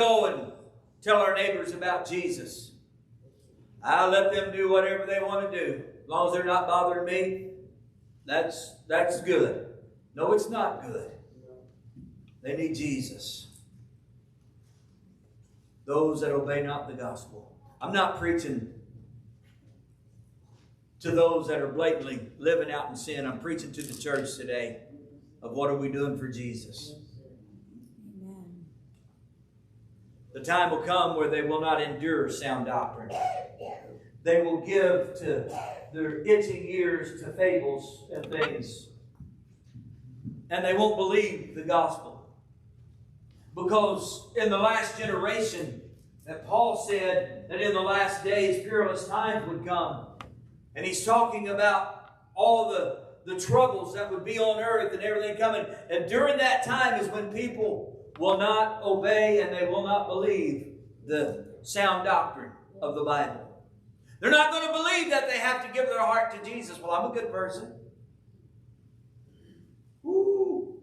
Go and tell our neighbors about Jesus. I'll let them do whatever they want to do. As long as they're not bothering me, that's good. No, it's not good. They need Jesus. Those that obey not the gospel. I'm not preaching to those that are blatantly living out in sin. I'm preaching to the church today of what are we doing for Jesus. Amen. The time will come where they will not endure sound doctrine. They will give to their itching ears to fables and things. And they won't believe the gospel. Because in the last generation, that Paul said that in the last days perilous times would come. And he's talking about all the troubles that would be on earth and everything coming. And during that time is when people will not obey and they will not believe the sound doctrine of the Bible. They're not going to believe that they have to give their heart to Jesus. Well, I'm a good person. Woo.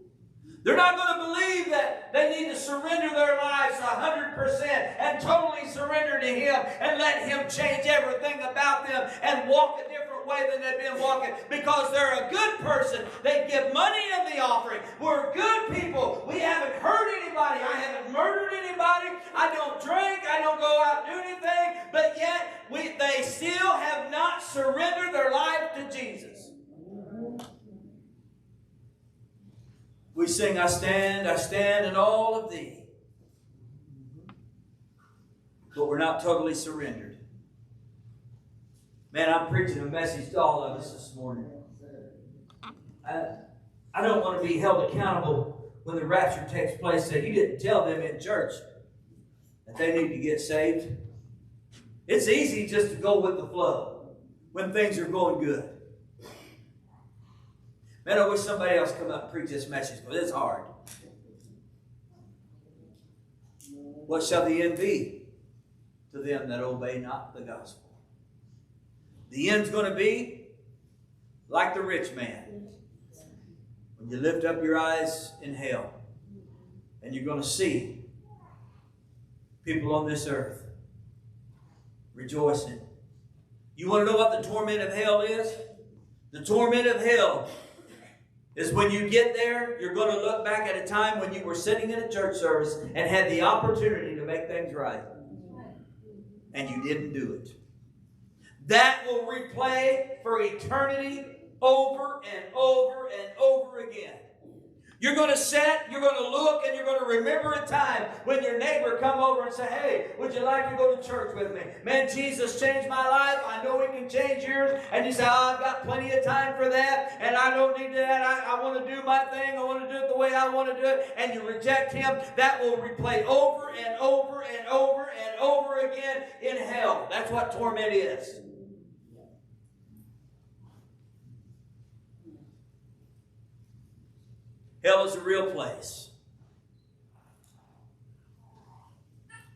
They're not going to believe that they need to surrender their lives 100% and totally surrender to Him and let Him change everything about them and walk a different way than they've been walking because they're a good person. They give money in the offering. We're good people. We haven't hurt anybody. I haven't murdered anybody. I don't drink. I don't go out and do anything. But yet, they still have not surrendered their life to Jesus. We sing, I stand in all of Thee. But we're not totally surrendered. Man, I'm preaching a message to all of us this morning. I don't want to be held accountable when the rapture takes place that you didn't tell them in church that they need to get saved. It's easy just to go with the flow when things are going good. Man, I wish somebody else come up and preach this message, but it's hard. What shall the end be to them that obey not the gospel? The end's going to be like the rich man. When you lift up your eyes in hell, and you're going to see people on this earth rejoicing. You want to know what the torment of hell is? The torment of hell is when you get there, you're going to look back at a time when you were sitting in a church service and had the opportunity to make things right. And you didn't do it. That will replay for eternity over and over and over again. You're going to sit, you're going to look, and you're going to remember a time when your neighbor come over and say, hey, would you like to go to church with me? Man, Jesus changed my life. I know He can change yours. And you say, oh, I've got plenty of time for that, and I don't need that. I want to do my thing. I want to do it the way I want to do it. And you reject Him. That will replay over and over and over and over again in hell. That's what torment is. Hell is a real place.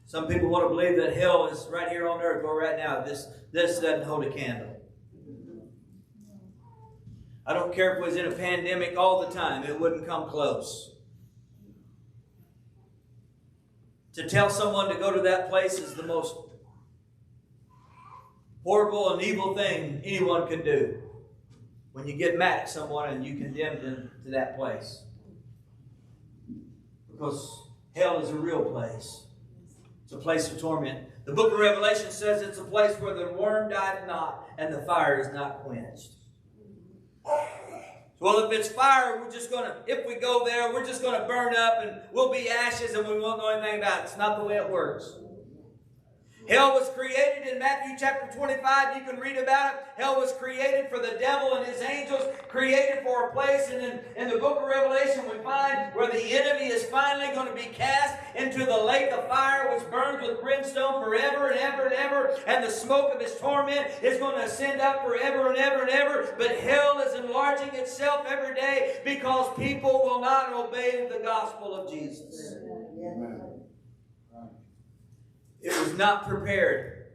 Some people want to believe that hell is right here on earth. Well, right now, this doesn't hold a candle. I don't care if it was in a pandemic all the time. It wouldn't come close. To tell someone to go to that place is the most horrible and evil thing anyone can do. When you get mad at someone and you condemn them to that place. Because hell is a real place. It's a place of torment. The book of Revelation says it's a place where the worm dieth not and the fire is not quenched. Well, if it's fire, if we go there, we're just going to burn up and we'll be ashes and we won't know anything about it. It's not the way it works. Hell was created in Matthew chapter 25. You can read about it. Hell was created for the devil and his angels, created for a place. And in the book of Revelation, we find where the enemy is finally going to be cast into the lake of fire, which burns with brimstone forever and ever and ever. And the smoke of his torment is going to ascend up forever and ever and ever. But hell is enlarging itself every day because people will not obey the gospel of Jesus. It was not prepared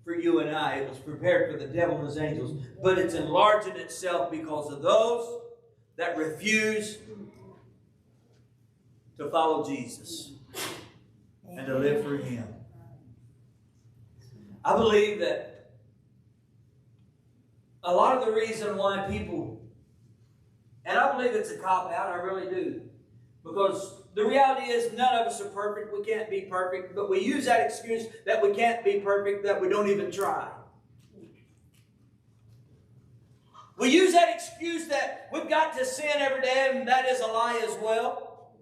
for you and I. It was prepared for the devil and his angels. But it's enlarging itself because of those that refuse to follow Jesus. and to live for Him. I believe that a lot of the reason why people, and I believe it's a cop-out, I really do. Because the reality is none of us are perfect. We can't be perfect. But we use that excuse that we can't be perfect, that we don't even try. We use that excuse that we've got to sin every day, and that is a lie as well.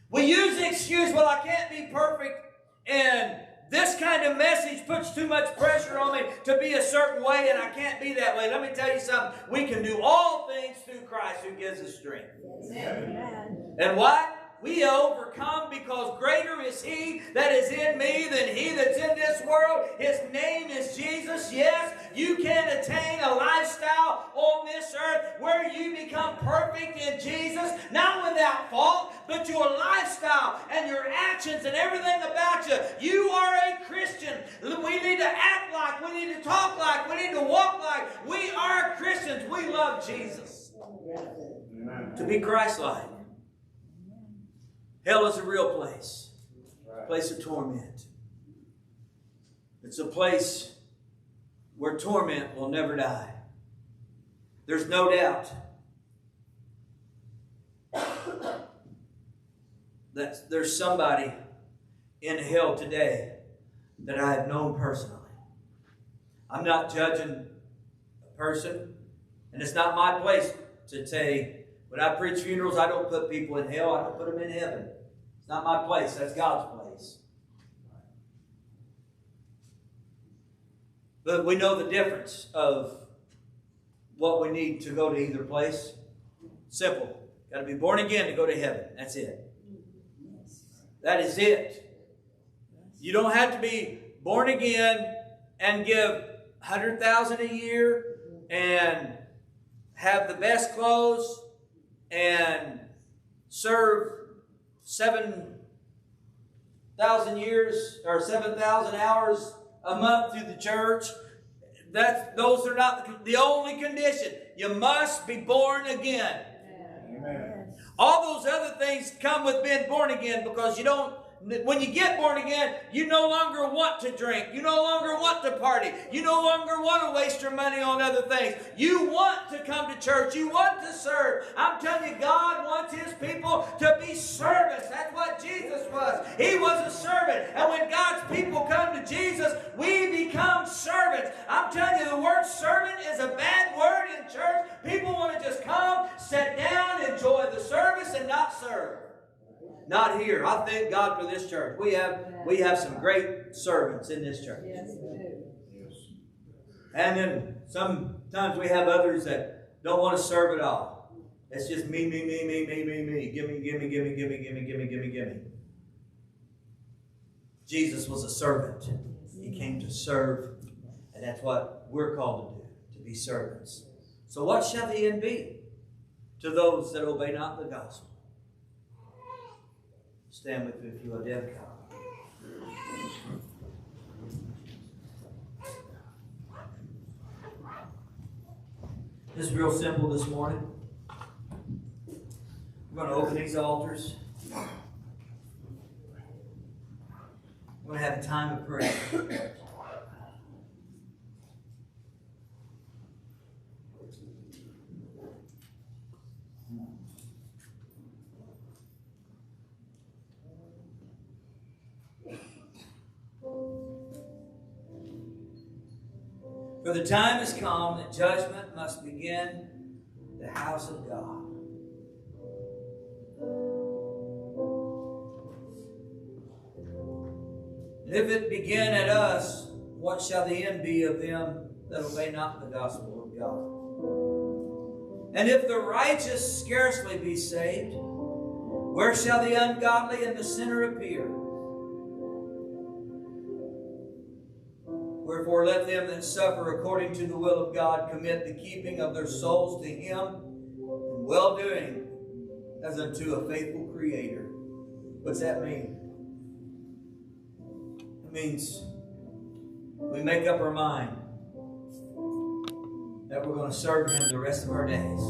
We use the excuse, well, I can't be perfect, and this kind of message puts too much pressure on me to be a certain way, and I can't be that way. Let me tell you something. We can do all things through Christ who gives us strength. Amen. And why? We overcome because greater is He that is in me than he that's in this world. His name is Jesus. Yes, you can attain a lifestyle on this earth where you become perfect in Jesus, not without fault, but your lifestyle and your actions and everything about you. You are a Christian. We need to act like, we need to talk like, we need to walk like. We are Christians. We love Jesus. Amen. To be Christ-like. Hell is a real place. A place of torment. It's a place where torment will never die. There's no doubt that there's somebody in hell today that I have known personally. I'm not judging a person, and it's not my place to say, when I preach funerals, I don't put people in hell. I don't put them in heaven. It's not my place. That's God's place. But we know the difference of what we need to go to either place. Simple. Got to be born again to go to heaven. That's it. That is it. You don't have to be born again and give $100,000 a year and have the best clothes and serve 7,000 years or 7,000 hours a month through the church. Those are not the only condition. You must be born again. Amen. All those other things come with being born again, because you don't. When you get born again, you no longer want to drink. You no longer want to party. You no longer want to waste your money on other things. You want to come to church. You want to serve. I'm telling you, God wants His people to be servants. That's what Jesus was. He was a servant. And when God's people come to Jesus, we become servants. I'm telling you, the word servant is a bad word in church. People want to just come, sit down, enjoy the service, and not serve. Not here. I thank God for this church. We have some great servants in this church. Yes, we do. Yes. And then sometimes we have others that don't want to serve at all. It's just me. Give me. Jesus was a servant. He came to serve. And that's what we're called to do, to be servants. So what shall the end be to those that obey not the gospel? Stand with me if you are dead. This is real simple this morning. We're going to open these altars. We're going to have a time of prayer. For the time has come that judgment must begin the house of God. And if it begin at us, what shall the end be of them that obey not the gospel of God? And if the righteous scarcely be saved, where shall the ungodly and the sinner appear? Wherefore let them that suffer according to the will of God commit the keeping of their souls to Him in well-doing as unto a faithful Creator. What's that mean? It means we make up our mind that we're going to serve Him the rest of our days.